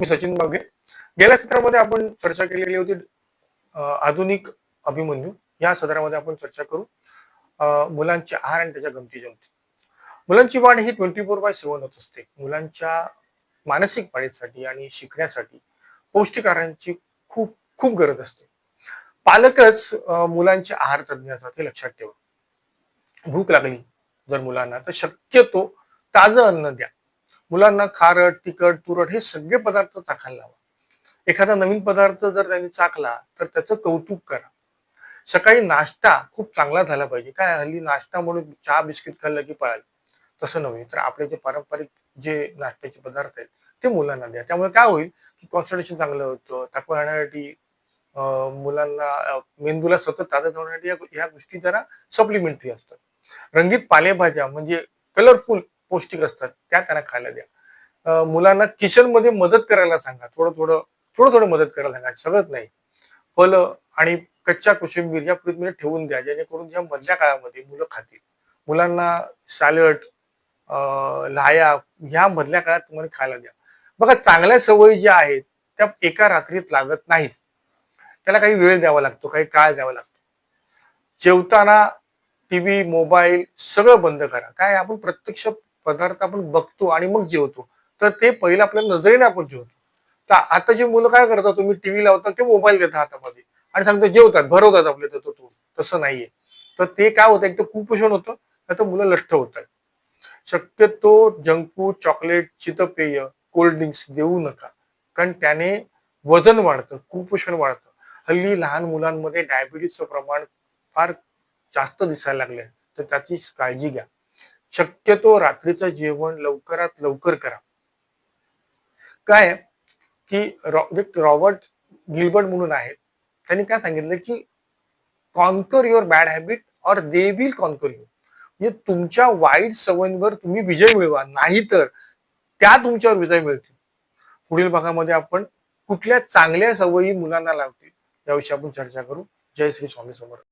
मी सचिन बागे. गेल्या सत्रामध्ये आपण चर्चा केलेली होती आधुनिक अभिमन्यू. या सत्रामध्ये आपण चर्चा करू मुलांचे आहार आणि त्याच्या गमती जमती. मुलांची वाढ ही 24/7 होत असते. मुलांच्या मानसिक वाढीसाठी आणि शिकण्यासाठी पौष्टिक आहारांची खूप खूप गरज असते. पालकच मुलांचे आहार तज्ञ असतात हे लक्षात ठेवा. भूक लागली जर मुलांना तर शक्यतो ताजं अन्न द्या. मुलांना खारट, तिखट, तुरट हे सगळे पदार्थ चाखायला लावा. एखादा नवीन पदार्थ जर त्यांनी चाखला तर त्याचं कौतुक करा. सकाळी नाश्ता खूप चांगला झाला पाहिजे. काय हल्ली नाश्ता म्हणून चहा बिस्किट खाल्लं की पळाल, तसं नव्हे. तर आपले जे पारंपरिक जे नाश्त्याचे पदार्थ आहेत ते मुलांना द्या. त्यामुळे काय होईल की कॉन्सन्ट्रेशन चांगलं होतं. थकवा येण्यासाठी मुलांना मेंदूला सतत ताजं ठेवण्यासाठी या गोष्टी जरा सप्लिमेंटरी असतात. रंगीत पालेभाज्या म्हणजे कलरफुल पौष्टिक असतात त्या त्यांना खायला द्या. मुलांना किचन मध्ये मदत करायला सांगा. थोडं मदत करायला सांगा, सगळंच नाही. फळं आणि कच्च्या कोशिंबीर या फ्रीजमध्ये ठेवून द्या, जेणेकरून या मधल्या काळामध्ये मुलं खातील. मुलांना सॅलड, लाह्या ह्या मधल्या काळात तुम्हाला खायला द्या. बघा, चांगल्या सवयी ज्या आहेत त्या एका रात्रीत लागत नाहीत. त्याला काही वेळ द्यावा लागतो, काही काळ द्यावा लागतो. जेवताना टीव्ही, मोबाईल सगळं बंद करा. काय आपण प्रत्यक्ष पदार्थ आपण बघतो आणि मग जेवतो, तर ते पहिलं आपल्या नजरेने आपण जेवतो. तर आताची मुलं काय करतात, तुम्ही टीव्ही लावता ते मोबाईल घेतात हातामध्ये आणि सांगतात जेवतात, भरवतात आपले तो. तसं नाहीये. तर ते काय होतं, एक तर कुपोषण होतं, नाही तर मुलं लठ्ठ होतात. शक्यतो जंक फूड, चॉकलेट, शीतपेय, कोल्ड ड्रिंक्स देऊ नका. कारण त्याने वजन वाढतं, कुपोषण वाढतं. हल्ली लहान मुलांमध्ये डायबिटीसचं प्रमाण फार जास्त दिसायला लागले, तर त्याची काळजी घ्या. शक्यतो रात्रीचं जेवण लवकरात लवकर करा. काय की रॉबर्ट गिल्बर्ट म्हणून आहेत, त्यांनी काय सांगितलं की conquer your bad habit or they will conquer you. म्हणजे तुमच्या वाईट सवयींवर तुम्ही विजय मिळवा, नाहीतर त्या तुमच्यावर विजय मिळतील. पुढील भागामध्ये आपण कुठल्या चांगल्या सवयी मुलांना लावतील याविषयी आपण चर्चा करू. जय श्री स्वामी समर्थ.